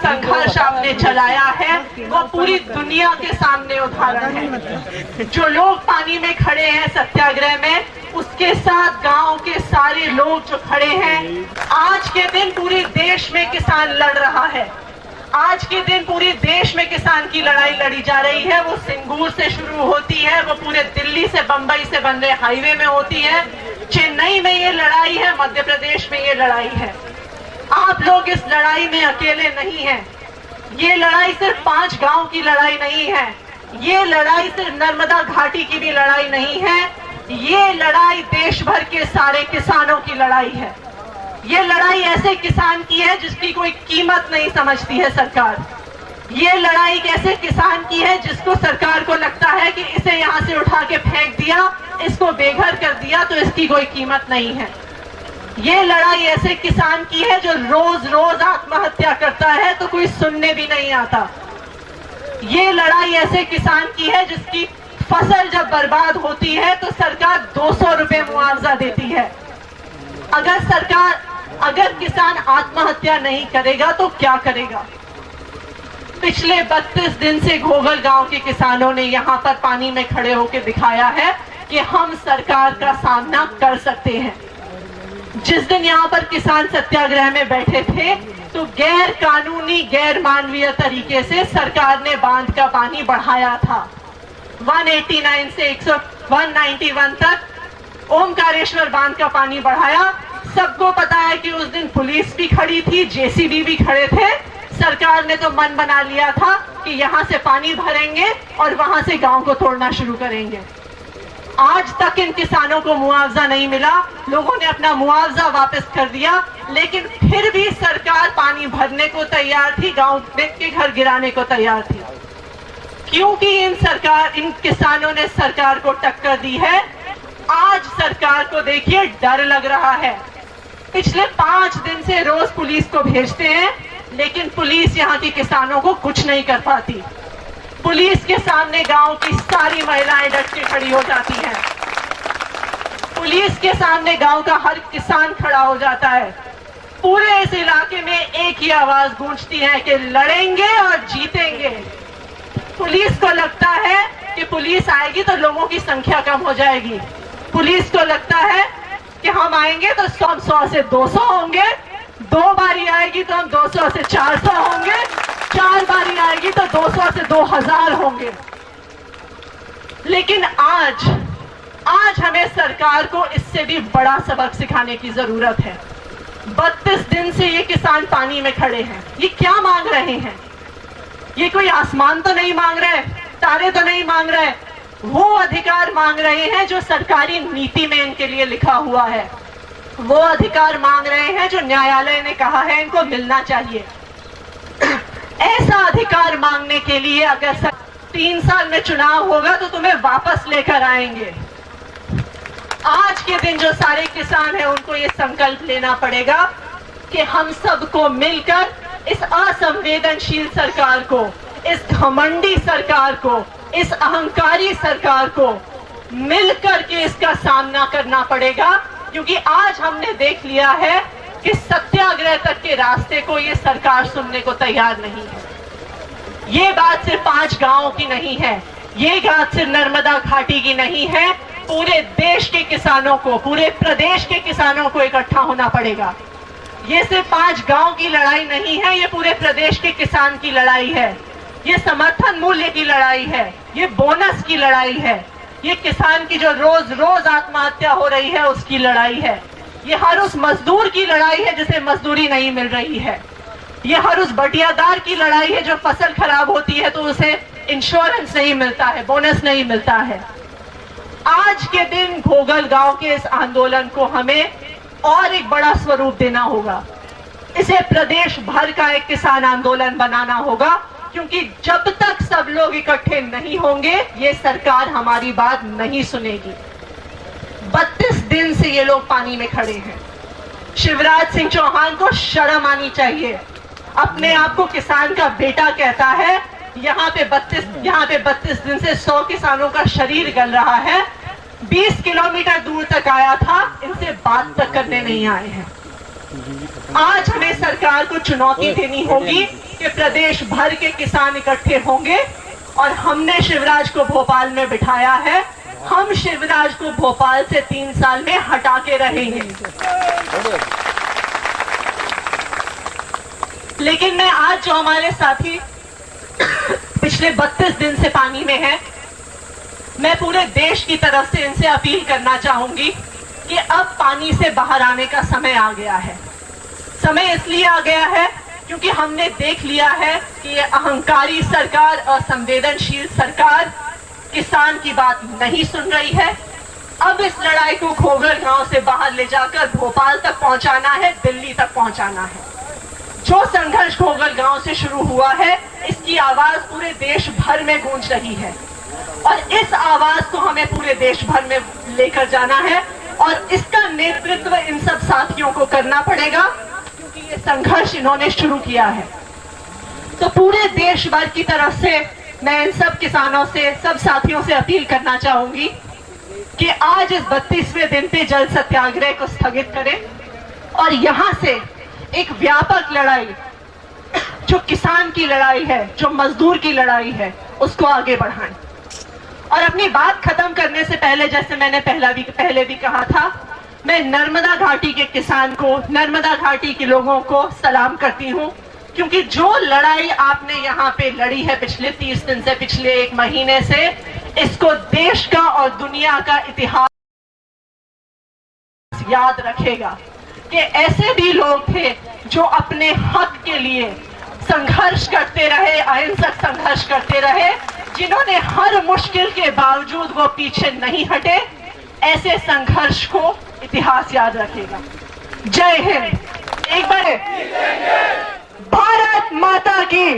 संघर्ष आपने चलाया है वो पूरी दुनिया के सामने उदाहरण है। जो लोग पानी में खड़े हैं सत्याग्रह में, उसके साथ गांव के सारे लोग जो खड़े हैं, आज के दिन पूरे देश में किसान लड़ रहा है। आज के दिन पूरे देश में किसान की लड़ाई लड़ी जा रही है। वो सिंगूर से शुरू होती है, वो पूरे दिल्ली से बंबई से बन रहे हाईवे में होती है, चेन्नई में ये लड़ाई है, मध्य प्रदेश में ये लड़ाई है। आप लोग इस लड़ाई में अकेले नहीं हैं। ये लड़ाई सिर्फ 5 गांव की लड़ाई नहीं है, ये लड़ाई सिर्फ नर्मदा घाटी की भी लड़ाई नहीं है, ये लड़ाई देश भर के सारे किसानों की लड़ाई है। ये लड़ाई ऐसे किसान की है जिसकी कोई कीमत नहीं समझती है सरकार। ये लड़ाई एक ऐसे किसान की है जिसको सरकार को लगता है कि इसे यहाँ से उठा के फेंक दिया, इसको बेघर कर दिया तो इसकी कोई कीमत नहीं है। ये लड़ाई ऐसे किसान की है जो रोज रोज आत्महत्या करता है तो कोई सुनने भी नहीं आता। ये लड़ाई ऐसे किसान की है जिसकी फसल जब बर्बाद होती है तो सरकार 200 रुपए मुआवजा देती है। अगर किसान आत्महत्या नहीं करेगा तो क्या करेगा? पिछले 32 दिन से घोघल गांव के किसानों ने यहाँ पर पानी में खड़े होकर दिखाया है कि हम सरकार का सामना कर सकते हैं। जिस दिन यहाँ पर किसान सत्याग्रह में बैठे थे तो गैर कानूनी गैर मानवीय तरीके से सरकार ने बांध का पानी बढ़ाया था। 189 से 191 तक ओमकारेश्वर बांध का पानी बढ़ाया। सबको पता है कि उस दिन पुलिस भी खड़ी थी, जेसीबी भी खड़े थे। सरकार ने तो मन बना लिया था कि यहाँ से पानी भरेंगे और वहां से गांव को तोड़ना शुरू करेंगे। आज तक इन किसानों को मुआवजा नहीं मिला। लोगों ने अपना मुआवजा वापस कर दिया, लेकिन फिर भी सरकार पानी भरने को तैयार थी, गांव के घर गिराने को तैयार थी, क्योंकि इन किसानों ने सरकार को टक्कर दी है। आज सरकार को देखिए डर लग रहा है। पिछले 5 दिन से रोज पुलिस को भेजते हैं, लेकिन पुलिस यहाँ के किसानों को कुछ नहीं कर पाती। पुलिस के सामने गांव की सारी महिलाएं डट के खड़ी हो जाती हैं। पुलिस के सामने गांव का हर किसान खड़ा हो जाता है। पूरे इस इलाके में एक ही आवाज गूंजती है कि लड़ेंगे और जीतेंगे। पुलिस को लगता है कि पुलिस आएगी तो लोगों की संख्या कम हो जाएगी। पुलिस को लगता है कि हम आएंगे तो 100 से 200 होंगे, 2 बारी आएगी तो हम 200 से 400 होंगे, 4 बारी आएगी तो 200 से 2000 होंगे। लेकिन आज हमें सरकार को इससे भी बड़ा सबक सिखाने की जरूरत है। 32 दिन से ये किसान पानी में खड़े हैं। ये क्या मांग रहे हैं? ये कोई आसमान तो नहीं मांग रहे, तारे तो नहीं मांग रहे, वो अधिकार मांग रहे हैं जो सरकारी नीति में इनके लिए लिखा हुआ है। वो अधिकार मांग रहे हैं जो न्यायालय ने कहा है इनको मिलना चाहिए। ऐसा अधिकार मांगने के लिए अगर 3 साल में चुनाव होगा तो तुम्हें वापस लेकर आएंगे। आज के दिन जो सारे किसान हैं उनको ये संकल्प लेना पड़ेगा कि हम सबको मिलकर इस असंवेदनशील सरकार को, इस घमंडी सरकार को, इस अहंकारी सरकार को मिलकर के इसका सामना करना पड़ेगा। क्योंकि आज हमने देख लिया है कि सत्याग्रह तक के रास्ते को ये सरकार सुनने को तैयार नहीं है। ये बात सिर्फ 5 गांवों की नहीं है, ये बात सिर्फ नर्मदा घाटी की नहीं है। पूरे देश के किसानों को, पूरे प्रदेश के किसानों को इकट्ठा होना पड़ेगा। ये सिर्फ 5 गांव की लड़ाई नहीं है, ये पूरे प्रदेश के किसान की लड़ाई है। ये समर्थन मूल्य की लड़ाई है, ये बोनस की लड़ाई है, ये किसान की जो रोज रोज आत्महत्या हो रही है उसकी लड़ाई है। ये हर उस मजदूर की लड़ाई है जिसे मजदूरी नहीं मिल रही है। ये हर उस बटियादार की लड़ाई है जो फसल खराब होती है तो उसे इंश्योरेंस नहीं मिलता है, बोनस नहीं मिलता है। आज के दिन घोघल गांव के इस आंदोलन को हमें और एक बड़ा स्वरूप देना होगा। इसे प्रदेश भर का एक किसान आंदोलन बनाना होगा, क्योंकि जब तक सब लोग इकट्ठे नहीं होंगे ये सरकार हमारी बात नहीं सुनेगी। 32 दिन से ये लोग पानी में खड़े हैं। शिवराज सिंह चौहान को शर्म आनी चाहिए। अपने आप को किसान का बेटा कहता है, यहाँ पे 32 दिन से 100 किसानों का शरीर गल रहा है। 20 किलोमीटर दूर तक आया था, इनसे बात तक करने नहीं आए हैं। आज हमें सरकार को चुनौती देनी होगी कि प्रदेश भर के किसान इकट्ठे होंगे और हमने शिवराज को भोपाल में बिठाया है। हम शिवराज को भोपाल से 3 साल में हटा के रहेंगे। लेकिन मैं आज जो हमारे साथी पिछले 32 दिन से पानी में हैं, मैं पूरे देश की तरफ से इनसे अपील करना चाहूंगी कि अब पानी से बाहर आने का समय आ गया है। समय इसलिए आ गया है क्योंकि हमने देख लिया है कि ये अहंकारी सरकार, असंवेदनशील सरकार किसान की बात नहीं सुन रही है। अब इस लड़ाई को खोगर गांव से बाहर ले जाकर भोपाल तक पहुंचाना है, दिल्ली तक पहुंचाना है। जो संघर्ष खोगर गांव से शुरू हुआ है, इसकी आवाज पूरे देश भर में गूंज रही है और इस आवाज को हमें पूरे देश भर में लेकर जाना है और इसका नेतृत्व इन सब साथियों को करना पड़ेगा क्योंकि ये संघर्ष इन्होंने शुरू किया है। तो पूरे देश भर की तरफ से मैं इन सब किसानों से, सब साथियों से अपील करना चाहूंगी कि आज इस 32वें दिन पे जल सत्याग्रह को स्थगित करें और यहां से एक व्यापक लड़ाई, जो किसान की लड़ाई है, जो मजदूर की लड़ाई है, उसको आगे बढ़ाएं। और अपनी बात खत्म करने से पहले, जैसे मैंने पहले भी कहा था, मैं नर्मदा घाटी के किसान को, नर्मदा घाटी के लोगों को सलाम करती हूं क्योंकि जो लड़ाई आपने यहाँ पे लड़ी है पिछले 30 दिन से, पिछले 1 महीने से, इसको देश का और दुनिया का इतिहास याद रखेगा कि ऐसे भी लोग थे जो अपने हक के लिए संघर्ष करते रहे, अहिंसक संघर्ष करते रहे, जिन्होंने हर मुश्किल के बावजूद वो पीछे नहीं हटे। ऐसे संघर्ष को इतिहास याद रखेगा। जय हिंद। एक बार भारत माता की।